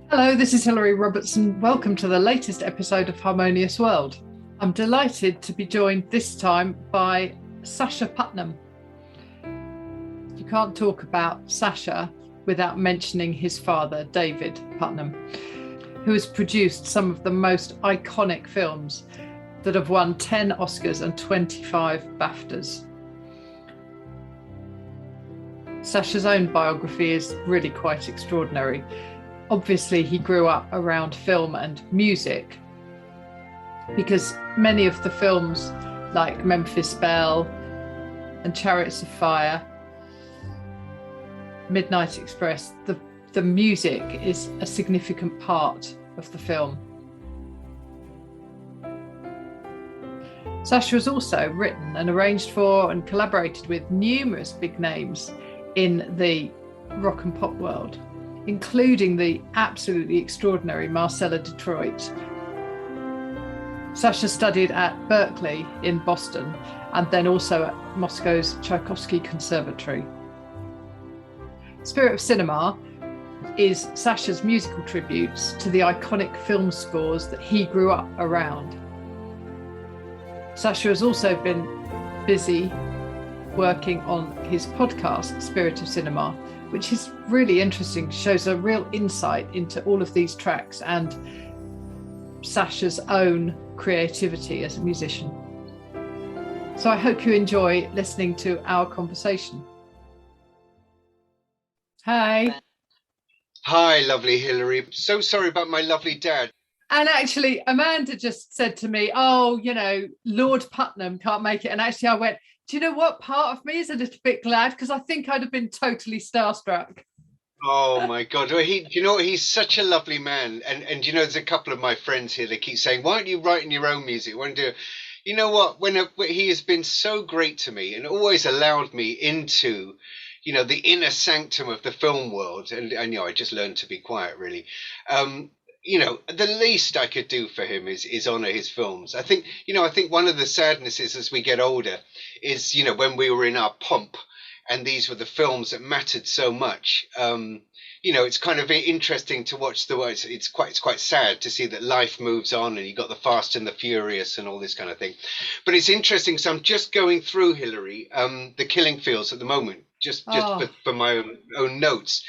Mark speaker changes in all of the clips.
Speaker 1: Hello, this is Hilary Robertson. Welcome to the latest episode of Harmonious World. I'm delighted to be joined this time by Sacha Puttnam. You can't talk about Sacha without mentioning his father, David Puttnam, who has produced some of the most iconic films that have won 10 Oscars and 25 BAFTAs. Sacha's own biography is really quite extraordinary. Obviously, he grew up around film and music because many of the films like Memphis Belle and Chariots of Fire, Midnight Express, the music is a significant part of the film. Sacha has also written and arranged for and collaborated with numerous big names in the rock and pop world, including the absolutely extraordinary Marcella Detroit. Sacha studied at Berkeley in Boston and then also at Moscow's Tchaikovsky Conservatory. Spirit of Cinema is Sacha's musical tributes to the iconic film scores that he grew up around. Sacha has also been busy working on his podcast, Spirit of Cinema, which is really interesting, shows a real insight into all of these tracks and Sacha's own creativity as a musician. So I hope you enjoy listening to our conversation. Hi.
Speaker 2: Hi, lovely Hilary. So sorry about my lovely dad.
Speaker 1: And actually, Amanda just said to me, Lord Puttnam can't make it. And actually I went, do you know what? Part of me is a little bit glad because I think I'd have been totally starstruck.
Speaker 2: Oh my God. Well, he's such a lovely man. And there's a couple of my friends here, they keep saying, why aren't you writing your own music? Why don't you? You know what? When he has been so great to me and always allowed me into, the inner sanctum of the film world. And I just learned to be quiet, really. The least I could do for him is honor his films. I think one of the sadnesses as we get older is, when we were in our pomp and these were the films that mattered so much. It's kind of interesting to watch it's quite sad to see that life moves on and you got the Fast and the Furious and all this kind of thing. But it's interesting. So I'm just going through, Hilary, the Killing Fields at the moment, just for my own notes.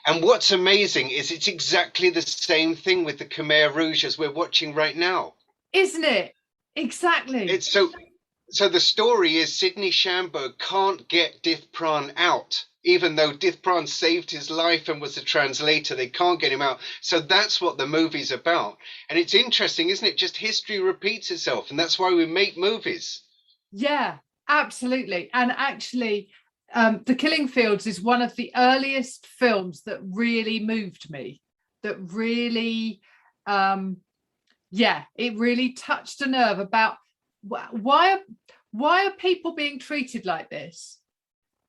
Speaker 2: And what's amazing is it's exactly the same thing with the Khmer Rouge as we're watching right now.
Speaker 1: Isn't it? Exactly.
Speaker 2: It's so the story is Sidney Shamberg can't get Dith Pran out, even though Dith Pran saved his life and was a translator. They can't get him out. So that's what the movie's about. And it's interesting, isn't it? Just history repeats itself. And that's why we make movies.
Speaker 1: Yeah, absolutely. And actually, The Killing Fields is one of the earliest films that really moved me, that really, it really touched a nerve about why are people being treated like this?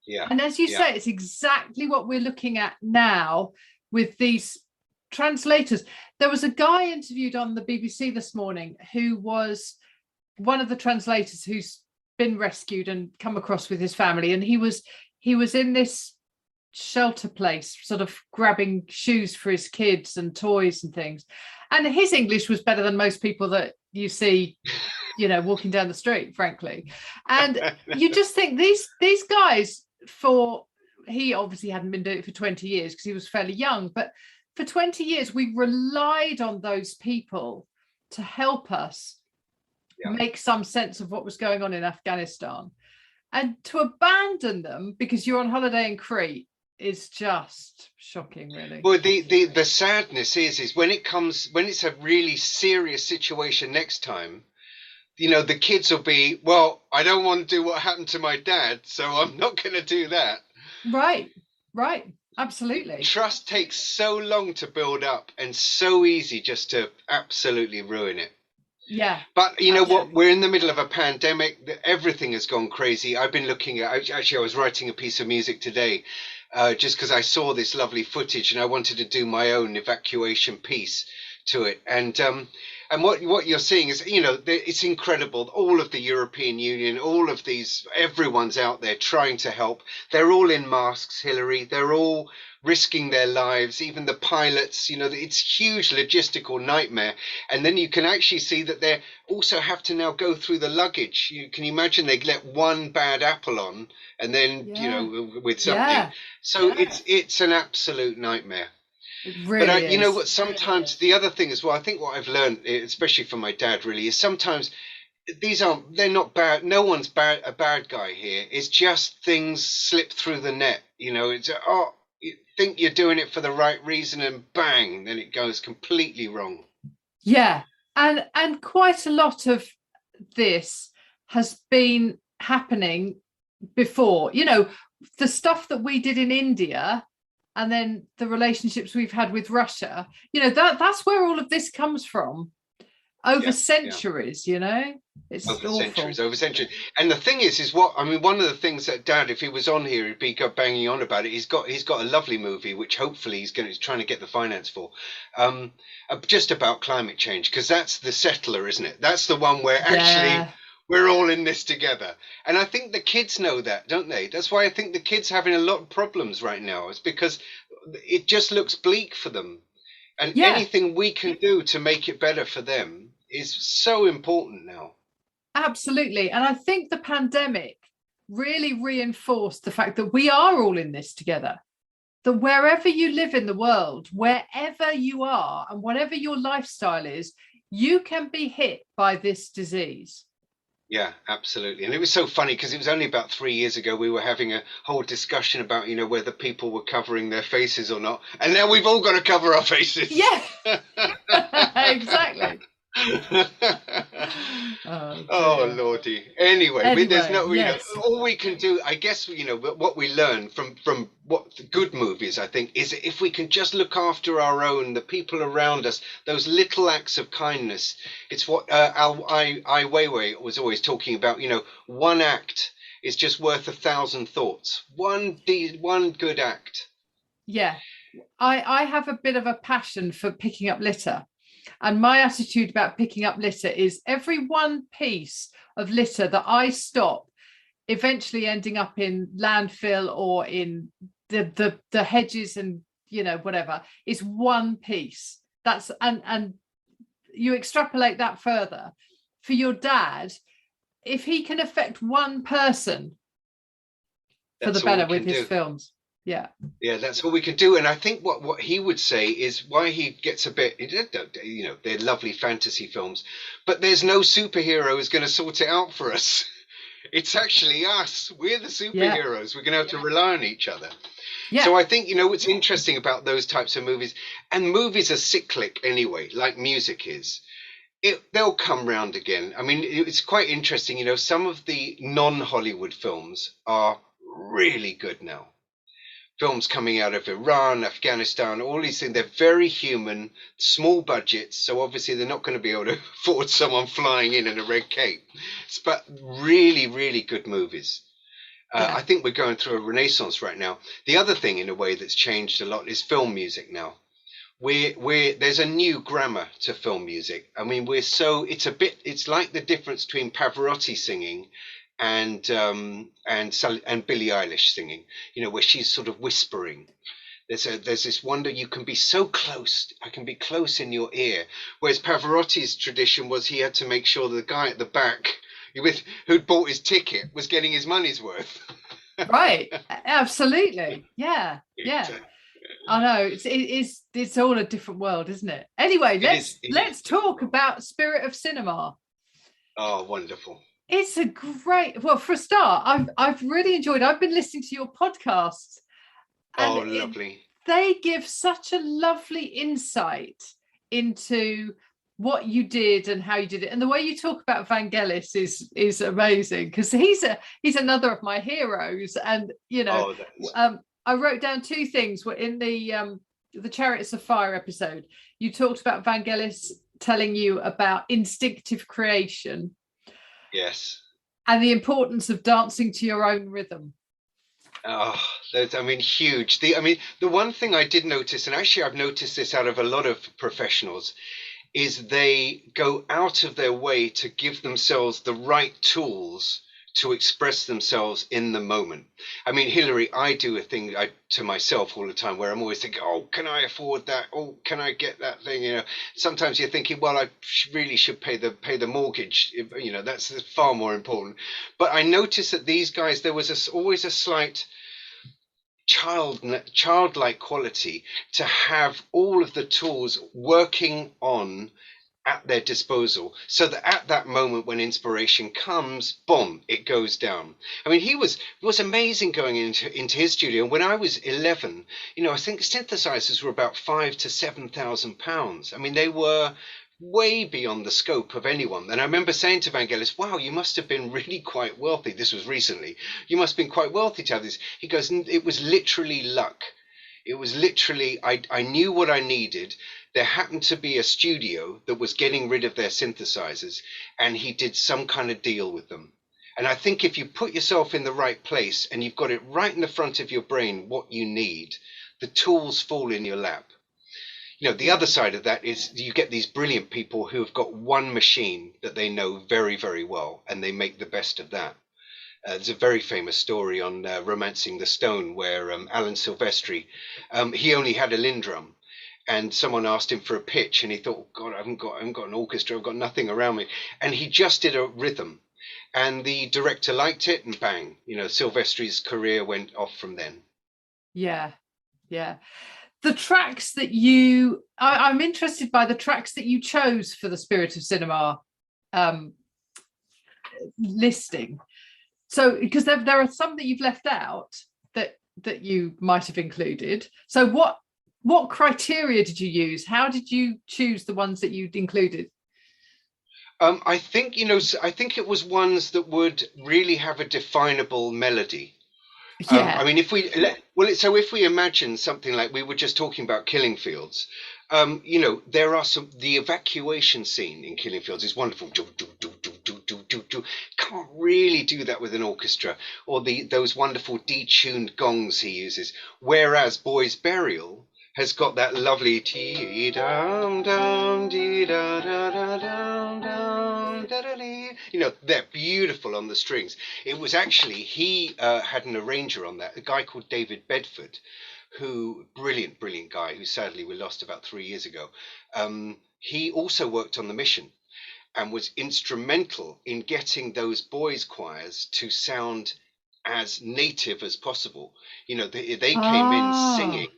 Speaker 2: Yeah.
Speaker 1: And as you say, it's exactly what we're looking at now with these translators. There was a guy interviewed on the BBC this morning who was one of the translators who's been rescued and come across with his family, and he was in this shelter place sort of grabbing shoes for his kids and toys and things, and his English was better than most people that you see walking down the street, frankly. And you just think these guys, he obviously hadn't been doing it for 20 years because he was fairly young, but for 20 years we relied on those people to help us make some sense of what was going on in Afghanistan, and to abandon them because you're on holiday in Crete is just shocking, really.
Speaker 2: Well, the sadness is when it's a really serious situation next time, the kids will be, well, I don't want to do what happened to my dad, so I'm not going to do that.
Speaker 1: Right, absolutely.
Speaker 2: Trust takes so long to build up and so easy just to absolutely ruin it.
Speaker 1: Yeah.
Speaker 2: But you know what? We're in the middle of a pandemic. Everything has gone crazy. I've been looking at, actually, I was writing a piece of music today just because I saw this lovely footage and I wanted to do my own evacuation piece. to it. And what you're seeing is, it's incredible. All of the European Union, all of these, everyone's out there trying to help. They're all in masks, Hillary. They're all risking their lives. Even the pilots, it's huge logistical nightmare. And then you can actually see that they also have to now go through the luggage. You can imagine they let one bad apple on, and then with something.
Speaker 1: Yeah.
Speaker 2: So it's an absolute nightmare.
Speaker 1: It
Speaker 2: But
Speaker 1: really
Speaker 2: you know
Speaker 1: is.
Speaker 2: what? Sometimes the other thing as well, I think what I've learned, especially from my dad, really, is sometimes they're not bad. No one's a bad guy here. It's just things slip through the net. It's you think you're doing it for the right reason, and bang, then it goes completely wrong.
Speaker 1: Yeah. And quite a lot of this has been happening before. The stuff that we did in India, and then the relationships we've had with Russia, that's where all of this comes from over centuries. It's
Speaker 2: over
Speaker 1: awful.
Speaker 2: Over centuries. And the thing is one of the things that Dad, if he was on here, he'd be banging on about it. He's got a lovely movie which hopefully he's trying to get the finance for, just about climate change, because that's the settler, isn't it? That's the one where actually we're all in this together. And I think the kids know that, don't they? That's why I think the kids having a lot of problems right now. It's because it just looks bleak for them. And anything we can do to make it better for them is so important now.
Speaker 1: Absolutely. And I think the pandemic really reinforced the fact that we are all in this together. That wherever you live in the world, wherever you are, and whatever your lifestyle is, you can be hit by this disease.
Speaker 2: Yeah, absolutely. And it was so funny because it was only about 3 years ago we were having a whole discussion about, whether people were covering their faces or not. And now we've all got to cover our faces.
Speaker 1: Yeah, exactly.
Speaker 2: Oh Lordy. Anyway, there's no, all we can do, I guess, what we learn from what the good movies, I think, is if we can just look after our own, the people around us, those little acts of kindness. It's what Ai Weiwei was always talking about. One act is just worth 1,000 thoughts. One good act.
Speaker 1: Yeah, I have a bit of a passion for picking up litter. And my attitude about picking up litter is every one piece of litter that I stop eventually ending up in landfill or in the hedges and whatever is one piece. That's and you extrapolate that further for your dad, if he can affect one person for the better with his films. Yeah,
Speaker 2: that's what we can do. And I think what he would say is why he gets a bit, they're lovely fantasy films, but there's no superhero who's going to sort it out for us. It's actually us. We're the superheroes. We're going to have to rely on each other. Yeah. So I think, what's interesting about those types of movies, and movies are cyclic anyway, like music is. They'll come round again. I mean, it's quite interesting. Some of the non-Hollywood films are really good now. Films coming out of Iran, Afghanistan, all these things, they're very human, small budgets, so obviously they're not going to be able to afford someone flying in a red cape. But really, really good movies. I think we're going through a renaissance right now. The other thing, in a way, that's changed a lot is film music now. There's a new grammar to film music. I mean, it's like the difference between Pavarotti singing and Billie Eilish singing, where she's sort of whispering. There's this wonder, you can be so close. I can be close in your ear. Whereas Pavarotti's tradition was he had to make sure the guy at the back who'd bought his ticket was getting his money's worth.
Speaker 1: Right. Absolutely. Yeah. I know it's all a different world, isn't it? Anyway, let's talk about Spirit of Cinema.
Speaker 2: Oh, wonderful.
Speaker 1: It's a great, for a start, I've really enjoyed, I've been listening to your podcasts.
Speaker 2: Oh, lovely.
Speaker 1: They give such a lovely insight into what you did and how you did it. And the way you talk about Vangelis is amazing, because he's another of my heroes. And, I wrote down two things. In the Chariots of Fire episode, you talked about Vangelis telling you about instinctive creation.
Speaker 2: Yes.
Speaker 1: And the importance of dancing to your own rhythm.
Speaker 2: Oh, I mean, huge. The one thing I did notice, and actually I've noticed this out of a lot of professionals, is they go out of their way to give themselves the right tools to express themselves in the moment. I mean, Hillary, I do a thing to myself all the time where I'm always thinking, oh, can I afford that? Oh, can I get that thing? You know, sometimes you're thinking, well, I really should pay the mortgage. You know, that's far more important. But I noticed that these guys, there was always a slight childlike quality to have all of the tools working on at their disposal, so that at that moment when inspiration comes, boom, it goes down. I mean, it was amazing going into his studio. When I was 11, you know, I think synthesizers were about £5,000 to £7,000. I mean, they were way beyond the scope of anyone. And I remember saying to Vangelis, wow, you must have been really quite wealthy. This was recently. You must have been quite wealthy to have this. He goes, it was literally luck. It was literally, I knew what I needed. There happened to be a studio that was getting rid of their synthesizers, and he did some kind of deal with them. And I think if you put yourself in the right place and you've got it right in the front of your brain, what you need, the tools fall in your lap. You know, the other side of that is you get these brilliant people who have got one machine that they know very, very well, and they make the best of that. There's a very famous story on Romancing the Stone where Alan Silvestri, he only had a Lindrum, and someone asked him for a pitch, and he thought, oh, God, I haven't got an orchestra, I've got nothing around me, and he just did a rhythm, and the director liked it, and bang, you know, Silvestri's career went off from then.
Speaker 1: Yeah, yeah. The tracks that I'm interested by the tracks that you chose for the Spirit of Cinema listing. So, because there are some that you've left out that you might have included. So what criteria did you use? How did you choose the ones that you'd included?
Speaker 2: I think, you know, I think it was ones that would really have a definable melody.
Speaker 1: Yeah.
Speaker 2: I mean, if we imagine something like we were just talking about Killing Fields, you know, there are the evacuation scene in Killing Fields is wonderful. Do, do, do, do, do, do, do, do. Can't really do that with an orchestra, or those wonderful detuned gongs he uses. Whereas Boy's Burial has got that lovely dee dum dum dee da da da dum dum da da dee. You know, they're beautiful on the strings. It was actually he had an arranger on that, a guy called David Bedford, who brilliant guy who sadly we lost about 3 years ago. He also worked on the Mission and was instrumental in getting those boys' choirs to sound as native as possible. You know, they came in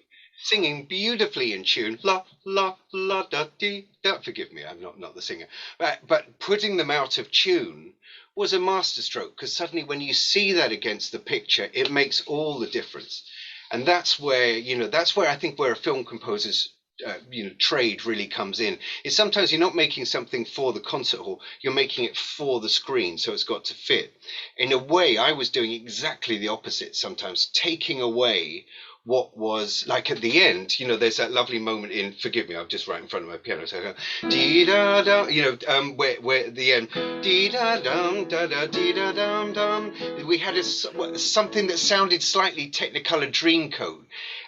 Speaker 2: singing beautifully in tune, la la la da dee da. Forgive me, I'm not the singer, but putting them out of tune was a masterstroke, because suddenly when you see that against the picture, it makes all the difference. And that's where, you know, that's where I think where a film composer's you know, trade really comes in. Is sometimes you're not making something for the concert hall, you're making it for the screen, so it's got to fit. In a way, I was doing exactly the opposite sometimes, taking away what was like at the end. You know, there's that lovely moment in, forgive me, I'm just right in front of my piano, so dee da da, you know, where at the end, dee da dum da da dee da dum dum, we had something that sounded slightly Technicolor Dreamcoat.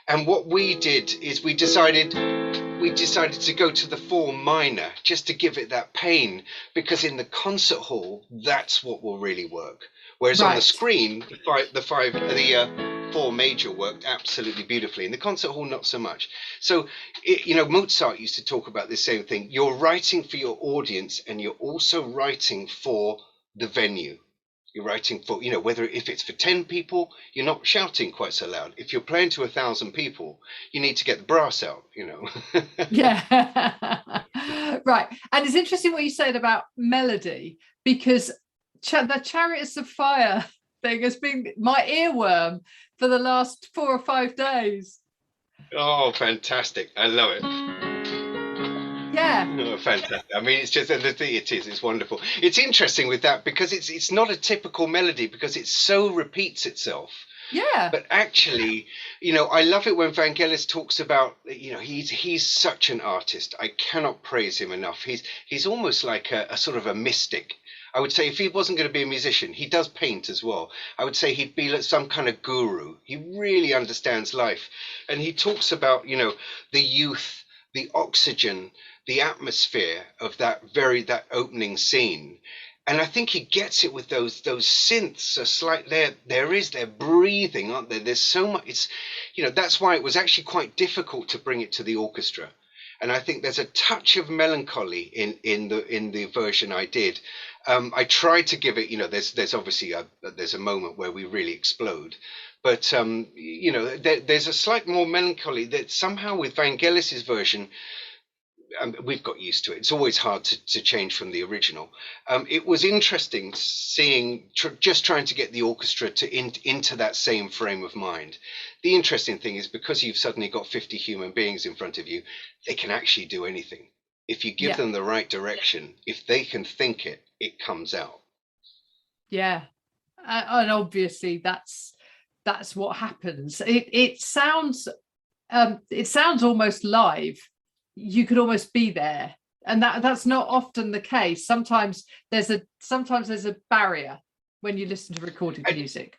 Speaker 2: And what we did is we decided to go to the form minor, just to give it that pain, because in the concert hall, that's what will really work. Whereas on the screen, the four major worked absolutely beautifully. In the concert hall, not so much. So, you know, Mozart used to talk about this same thing. You're writing for your audience, and you're also writing for the venue. You're writing for, you know, if it's for 10 people, you're not shouting quite so loud. If you're playing to 1,000 people, you need to get the brass out, you know.
Speaker 1: Yeah. Right. And it's interesting what you said about melody, because the Chariots of Fire thing has been my earworm for the last 4 or 5 days.
Speaker 2: Oh, fantastic. I love it.
Speaker 1: Yeah.
Speaker 2: Oh, fantastic. I mean, it's just, it's wonderful. It's interesting with that because it's not a typical melody, because it so repeats itself.
Speaker 1: Yeah.
Speaker 2: But actually, I love it when Vangelis talks about, he's such an artist. I cannot praise him enough. He's almost like a sort of a mystic. I would say if he wasn't going to be a musician, he does paint as well. I would say he'd be like some kind of guru. He really understands life. And he talks about, the youth, the oxygen, the atmosphere of that opening scene. And I think he gets it with those synths. They're breathing, aren't they? There's so much. That's why it was actually quite difficult to bring it to the orchestra. And I think there's a touch of melancholy in the version I did. I tried to give it. There's obviously there's a moment where we really explode, but there's a slight more melancholy that somehow with Vangelis's version. We've got used to it. It's always hard to change from the original. It was interesting seeing, just trying to get the orchestra into that same frame of mind. The interesting thing is because you've suddenly got 50 human beings in front of you, they can actually do anything. If you give them the right direction, if they can think it, it comes out.
Speaker 1: Yeah. And obviously that's what happens. It sounds almost live. You could almost be there, and that's not often the case. Sometimes there's a barrier when you listen to recorded music.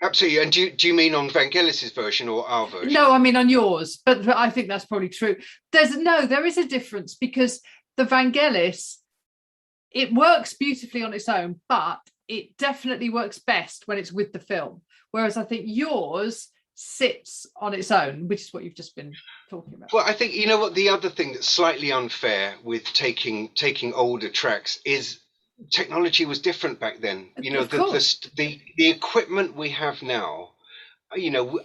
Speaker 2: Absolutely. And do you mean on Vangelis's version or our version?
Speaker 1: No, I mean on yours, but I think that's probably true. There is a difference, because the Vangelis, it works beautifully on its own, but it definitely works best when it's with the film, whereas I think yours sits on its own, which is what you've just been talking about.
Speaker 2: Well, I think what the other thing that's slightly unfair with taking older tracks is technology was different back then. The equipment we have now,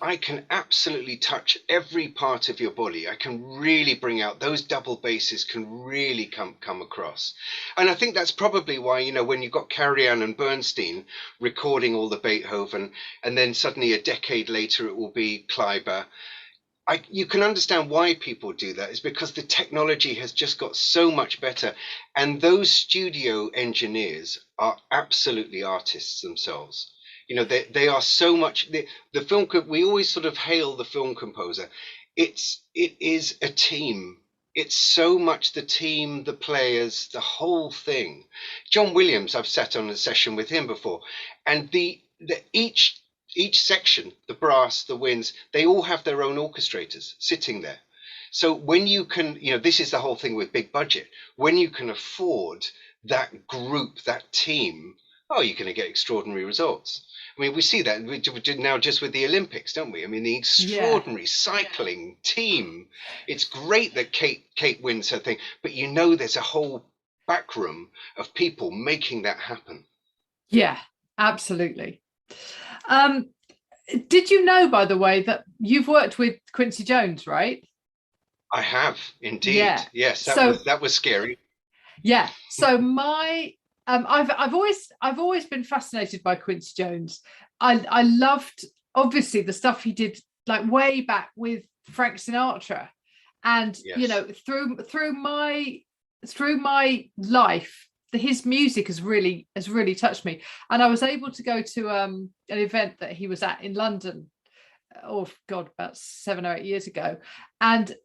Speaker 2: I can absolutely touch every part of your body. I can really bring out those double basses, can really come across. And I think that's probably why, when you've got Karajan and Bernstein recording all the Beethoven, and then suddenly a decade later it will be Kleiber. You can understand why people do that. Is because the technology has just got so much better. And those studio engineers are absolutely artists themselves. They are so much the film. We always sort of hail the film composer. It is a team. It's so much the team, the players, the whole thing. John Williams, I've sat on a session with him before, and each section, the brass, the winds, they all have their own orchestrators sitting there. So when you can, this is the whole thing with big budget. When you can afford that group, that team, you're going to get extraordinary results. I mean, we see that we did now just with the Olympics, don't we? I mean, the extraordinary cycling team. It's great that Kate wins her thing, but there's a whole backroom of people making that happen.
Speaker 1: Yeah, absolutely. Did you know, by the way, that you've worked with Quincy Jones, right?
Speaker 2: I have indeed. Yeah. Yes, that was scary.
Speaker 1: Yeah. So I've always been fascinated by Quincy Jones. I loved obviously the stuff he did like way back with Frank Sinatra, and through my life, his music has really touched me. And I was able to go to an event that he was at in London, about 7 or 8 years ago, and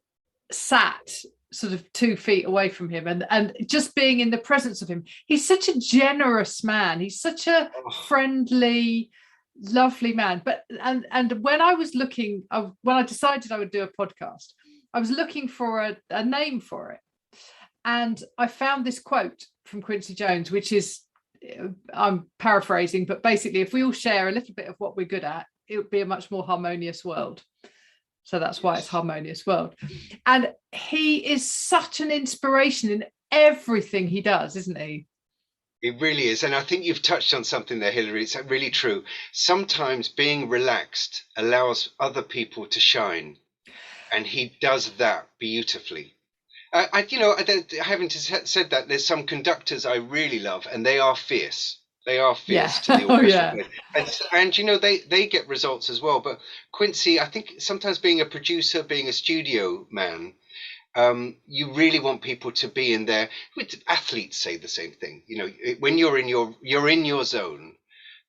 Speaker 1: sat sort of 2 feet away from him, and just being in the presence of him. He's such a generous man. He's such a friendly, lovely man. But and when I was looking, when I decided I would do a podcast, I was looking for a name for it, and I found this quote from Quincy Jones, which is, I'm paraphrasing, but basically, if we all share a little bit of what we're good at, it would be a much more harmonious world. So that's why it's Harmonious World. And he is such an inspiration in everything he does, isn't he?
Speaker 2: It really is. And I think you've touched on something there, Hilary. It's really true. Sometimes being relaxed allows other people to shine. And he does that beautifully. Having said that, there's some conductors I really love, and they are fierce. They are fierce to the orchestra. And they get results as well. But Quincy, I think sometimes being a producer, being a studio man, you really want people to be in there. Athletes say the same thing. When you're in your zone,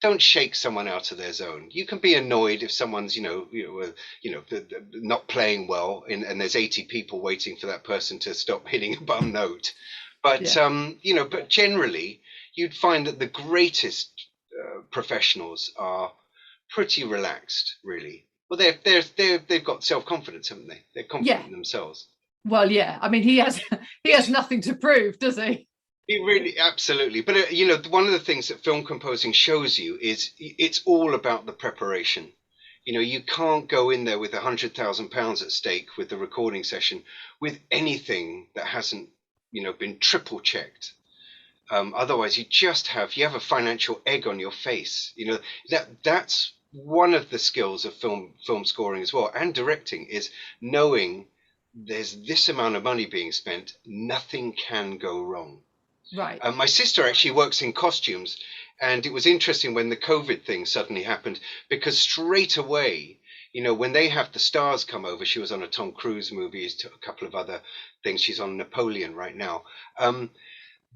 Speaker 2: don't shake someone out of their zone. You can be annoyed if someone's, not playing well, and there's 80 people waiting for that person to stop hitting a bum note. But
Speaker 1: Yeah.
Speaker 2: but generally, you'd find that the greatest professionals are pretty relaxed, really. Well, they've got self-confidence, haven't they? They're
Speaker 1: Yeah.
Speaker 2: confident in themselves.
Speaker 1: Well, yeah. I mean, he has nothing to prove, does he?
Speaker 2: It really, absolutely. But one of the things that film composing shows you is it's all about the preparation. You can't go in there with £100,000 at stake with the recording session with anything that hasn't, been triple checked. Otherwise, you have a financial egg on your face. That's one of the skills of film scoring as well, and directing, is knowing there's this amount of money being spent, nothing can go wrong.
Speaker 1: Right.
Speaker 2: My sister actually works in costumes, and it was interesting when the COVID thing suddenly happened, because straight away, when they have the stars come over, she was on a Tom Cruise movie, a couple of other things. She's on Napoleon right now.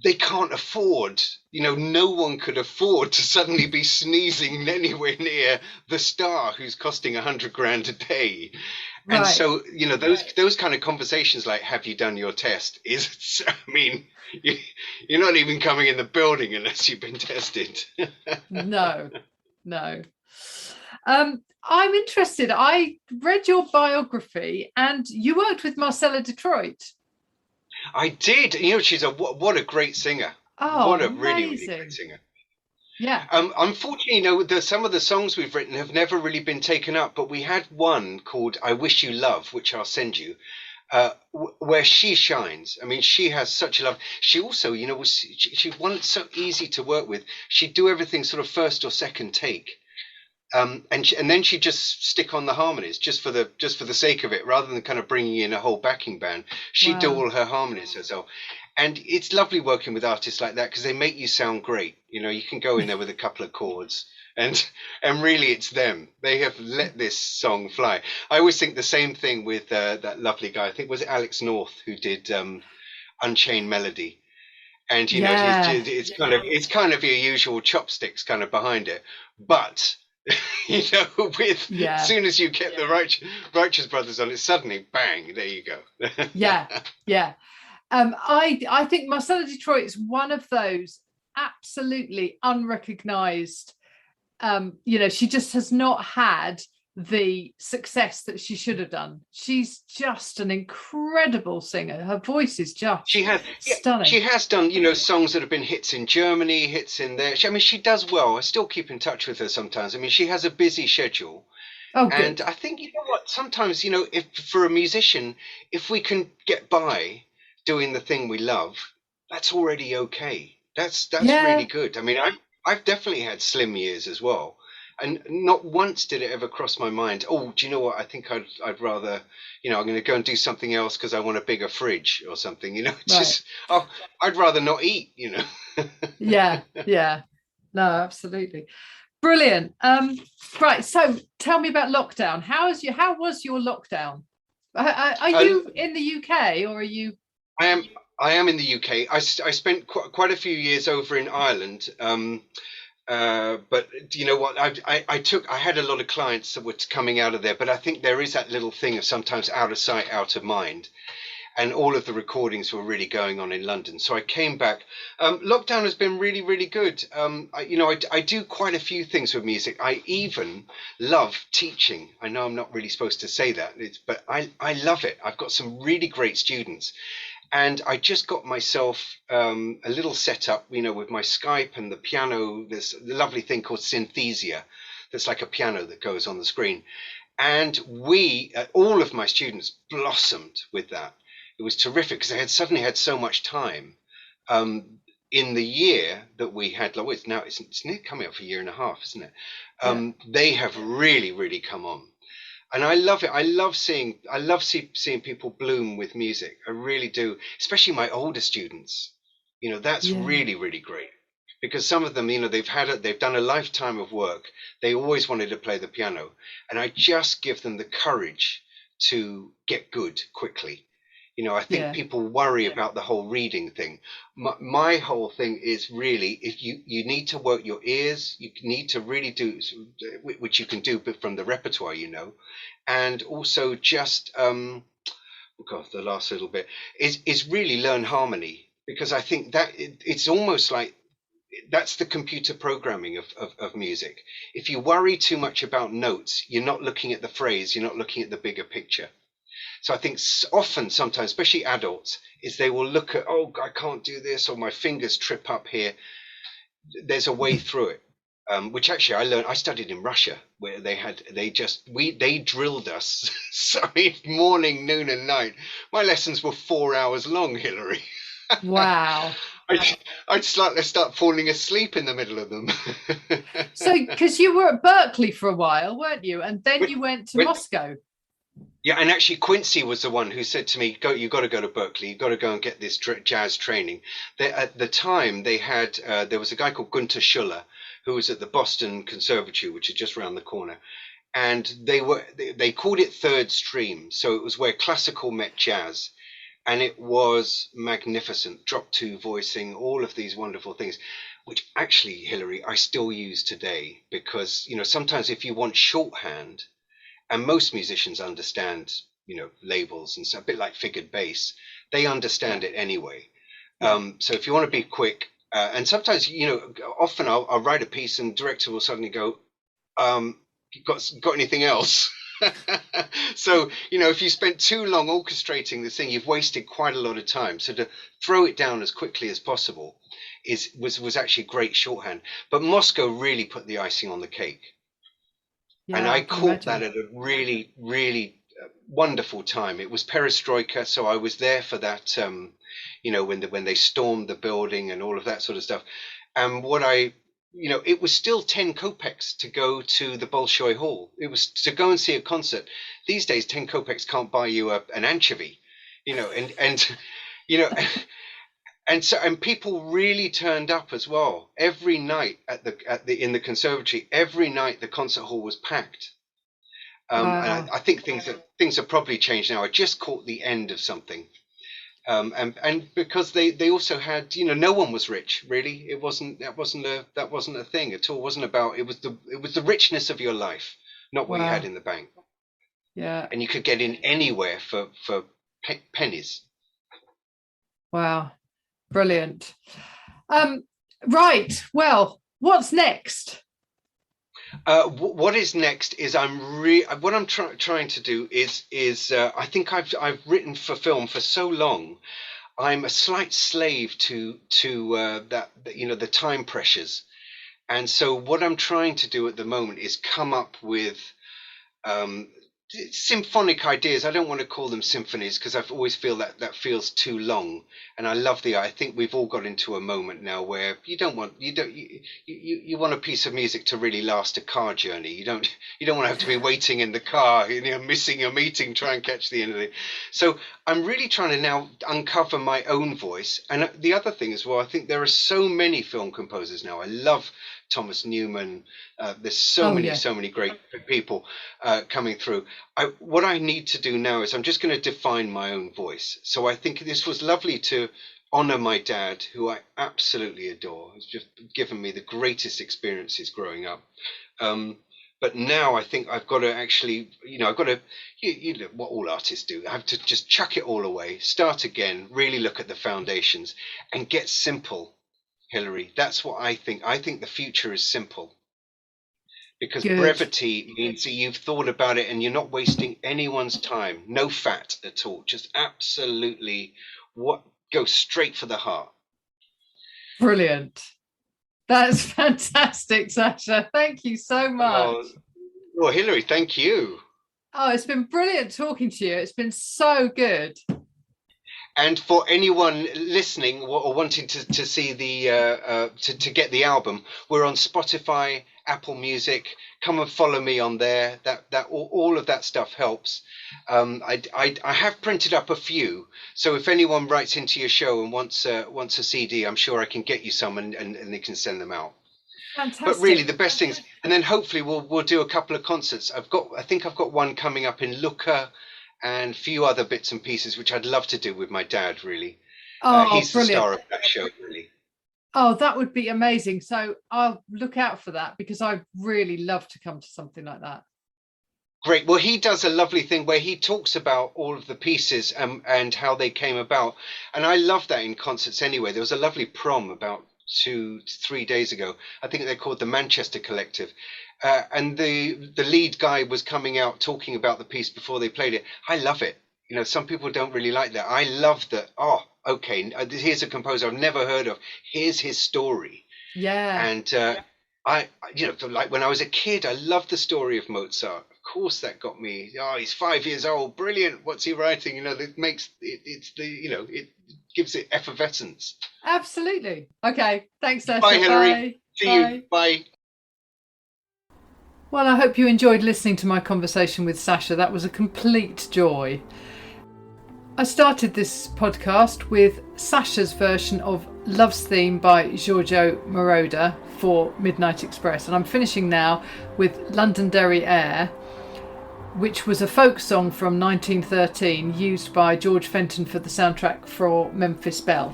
Speaker 2: They can't afford, no one could afford to suddenly be sneezing anywhere near the star who's costing 100 grand a day. And
Speaker 1: Right.
Speaker 2: so, those kind of conversations like, have you done your test? I mean, you're not even coming in the building unless you've been tested.
Speaker 1: No. I'm interested. I read your biography, and you worked with Marcella Detroit.
Speaker 2: I did. She's what a great singer.
Speaker 1: Oh,
Speaker 2: What a really, really
Speaker 1: amazing.
Speaker 2: great singer.
Speaker 1: Yeah.
Speaker 2: Unfortunately, some of the songs we've written have never really been taken up, but we had one called "I Wish You Love," which I'll send you, where she shines. I mean, she has such a love. She also, she wasn't so easy to work with. She'd do everything sort of first or second take. And then she'd just stick on the harmonies just for the sake of it, rather than kind of bringing in a whole backing band. She'd do all her harmonies herself. And it's lovely working with artists like that, because they make you sound great. You can go in there with a couple of chords, and really it's them. They have let this song fly. I always think the same thing with that lovely guy. I think was it Alex North who did Unchained Melody. And it's kind of your usual chopsticks kind of behind it, but as soon as you get the Righteous Brothers on it, suddenly bang, there you go.
Speaker 1: Yeah. I think Marcella Detroit is one of those absolutely unrecognized. She just has not had the success that she should have done. She's just an incredible singer. Her voice is just stunning.
Speaker 2: She has done, songs that have been hits in Germany, hits in there. She does well. I still keep in touch with her sometimes. I mean, she has a busy schedule.
Speaker 1: Oh, good.
Speaker 2: And I think, what, sometimes, if for a musician, if we can get by doing the thing we love, that's already okay. That's really good. I mean, I've definitely had slim years as well. And not once did it ever cross my mind, oh, do you know what? I think I'd rather, I'm going to go and do something else because I want a bigger fridge or something, just, I'd rather not eat,
Speaker 1: Yeah. No, absolutely. Brilliant. Right. So tell me about lockdown. How was your lockdown? Are you in the UK, or are you?
Speaker 2: I am in the UK. I spent quite a few years over in Ireland. But you know what? I had a lot of clients that were coming out of there, but I think there is that little thing of sometimes out of sight, out of mind. And all of the recordings were really going on in London. So I came back. Lockdown has been really, really good. I do quite a few things with music. I even love teaching. I know I'm not really supposed to say that, but I love it. I've got some really great students. And I just got myself a little setup, with my Skype and the piano. There's a lovely thing called Synthesia. That's like a piano that goes on the screen. And all of my students blossomed with that. It was terrific because I had suddenly had so much time in the year that we had. It's near coming up for a year and a half, isn't it? They have really, really come on. And I love it. I love seeing people bloom with music. I really do, especially my older students. That's really, really great, because some of them, they've done a lifetime of work. They always wanted to play the piano, and I just give them the courage to get good quickly. I think
Speaker 1: Yeah.
Speaker 2: people worry about the whole reading thing. My whole thing is really, if you need to work your ears, you need to really do, which you can do from the repertoire, and also just, oh God, the last little bit is really learn harmony, because I think that it's almost like that's the computer programming of music. If you worry too much about notes, you're not looking at the phrase, you're not looking at the bigger picture. So I think often, sometimes, especially adults, is they will look at, oh, I can't do this, or my fingers trip up here. There's a way through it, which actually I learned. I studied in Russia, where they drilled us. So morning, noon, and night. My lessons were 4 hours long, Hilary.
Speaker 1: Wow.
Speaker 2: I'd start falling asleep in the middle of them.
Speaker 1: So, because you were at Berkeley for a while, weren't you? And then you went to Moscow.
Speaker 2: Yeah, and actually Quincy was the one who said to me, "Go, you got to go to Berkeley. You got to go and get this jazz training." At the time, they had there was a guy called Gunter Schuller who was at the Boston Conservatory, which is just around the corner, and they called it third stream, so it was where classical met jazz, and it was magnificent. Drop two voicing, all of these wonderful things, which actually, Hilary, I still use today, because sometimes if you want shorthand. And most musicians understand, labels and stuff, a bit like figured bass. They understand it anyway. Yeah. So if you want to be quick, and sometimes, often I'll write a piece and the director will suddenly go, you got anything else? So, if you spent too long orchestrating this thing, you've wasted quite a lot of time. So to throw it down as quickly as possible was actually great shorthand. But Moscow really put the icing on the cake. Yeah, and I caught that at a really, really wonderful time. It was perestroika, so I was there for that, when they stormed the building and all of that sort of stuff. And it was still 10 kopecks to go to the Bolshoi Hall. It was to go and see a concert. These days, 10 kopecks can't buy you an anchovy, and people really turned up as well. Every night in the conservatory, every night the concert hall was packed. And I think things have probably changed now. I just caught the end of something, and because they also had, no one was rich really. That wasn't a thing at all. It wasn't about. It was the richness of your life, not what you had in the bank.
Speaker 1: Yeah,
Speaker 2: and you could get in anywhere for pennies.
Speaker 1: Wow. Brilliant. Right. Well, what's next?
Speaker 2: What is next is what I'm trying to do is I think I've written for film for so long. I'm a slight slave to that, the time pressures, and so what I'm trying to do at the moment is come up with symphonic ideas. I don't want to call them symphonies because I always feel that feels too long. And I think we've all got into a moment now where you want a piece of music to really last a car journey. You don't want to have to be waiting in the car, missing a meeting, try and catch the end of it. So I'm really trying to now uncover my own voice. And the other thing as well, I think there are so many film composers now. I love Thomas Newman. There's so many great people coming through. What I need to do now is I'm just going to define my own voice. So I think this was lovely to honor my dad, who I absolutely adore. He's just given me the greatest experiences growing up. But now I think I've got to actually, I've got to, what all artists do. I have to just chuck it all away, start again, really look at the foundations and get simple. Hilary, that's what I think. I think the future is simple, because brevity means that you've thought about it and you're not wasting anyone's time. No fat at all. Just absolutely go straight for the heart.
Speaker 1: Brilliant. That's fantastic, Sacha. Thank you so much.
Speaker 2: Well, Hilary, thank you.
Speaker 1: Oh, it's been brilliant talking to you. It's been so good.
Speaker 2: And for anyone listening or wanting to see to get the album, we're on Spotify, Apple Music. Come and follow me on there. That all of that stuff helps. I have printed up a few, so if anyone writes into your show and wants a CD, I'm sure I can get you some and they can send them out.
Speaker 1: Fantastic.
Speaker 2: But really, the best things, and then hopefully we'll do a couple of concerts. I think I've got one coming up in Lucca and a few other bits and pieces, which I'd love to do with my dad, really.
Speaker 1: Oh,
Speaker 2: He's the
Speaker 1: brilliant.
Speaker 2: star of that show, really.
Speaker 1: Oh, that would be amazing. So I'll look out for that, because I really love to come to something like that.
Speaker 2: Great. Well, he does a lovely thing where he talks about all of the pieces and how they came about. And I love that in concerts anyway. There was a lovely prom about 2-3 days ago. I think they're called the Manchester Collective. And the lead guy was coming out talking about the piece before they played it. I love it. You know, some people don't really like that. I love that. Oh, okay. Here's a composer I've never heard of. Here's his story.
Speaker 1: Yeah.
Speaker 2: And like when I was a kid, I loved the story of Mozart. Of course, that got me. Oh, he's 5 years old. Brilliant. What's he writing? You know, that makes it. It gives it effervescence.
Speaker 1: Absolutely. Okay. Thanks, Sacha.
Speaker 2: Bye, Hilary.
Speaker 1: Bye.
Speaker 2: See you. Bye.
Speaker 1: Well, I hope you enjoyed listening to my conversation with Sacha. That was a complete joy. I started this podcast with Sacha's version of Love's Theme by Giorgio Moroder for Midnight Express, and I'm finishing now with Londonderry Air, which was a folk song from 1913 used by George Fenton for the soundtrack for Memphis Belle.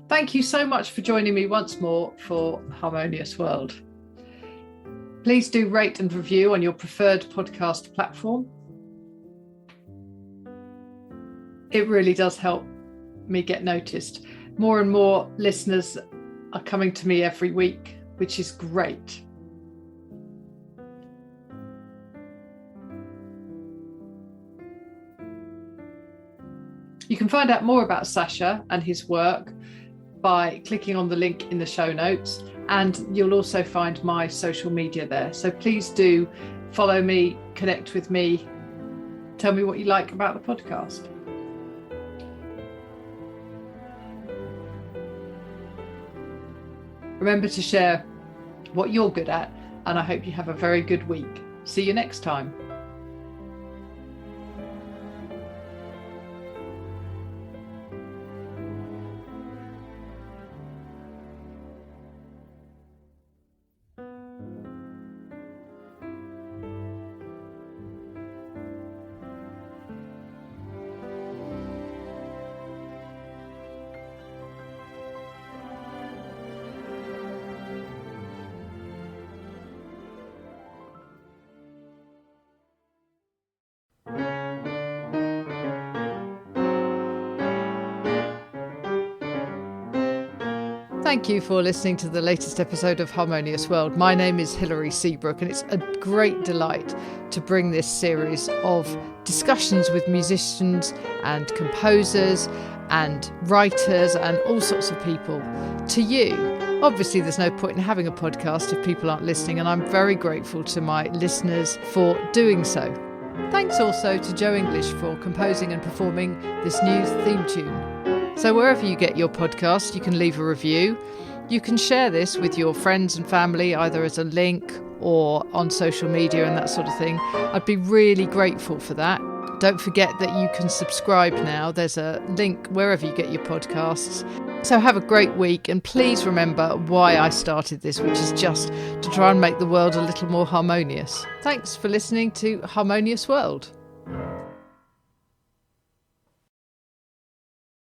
Speaker 1: Thank you so much for joining me once more for Harmonious World. Please do rate and review on your preferred podcast platform. It really does help me get noticed. More and more listeners are coming to me every week, which is great. You can find out more about Sacha and his work by clicking on the link in the show notes, and you'll also find my social media there. So please do follow me, connect with me, tell me what you like about the podcast. Remember to share what you're good at, and I hope you have a very good week. See you next time. Thank you for listening to the latest episode of Harmonious World. My name is Hilary Seabrook, and it's a great delight to bring this series of discussions with musicians and composers and writers and all sorts of people to you. Obviously, there's no point in having a podcast if people aren't listening, and I'm very grateful to my listeners for doing so. Thanks also to Joe English for composing and performing this new theme tune. So wherever you get your podcast, you can leave a review. You can share this with your friends and family, either as a link or on social media and that sort of thing. I'd be really grateful for that. Don't forget that you can subscribe now. There's a link wherever you get your podcasts. So have a great week, and please remember why I started this, which is just to try and make the world a little more harmonious. Thanks for listening to Harmonious World.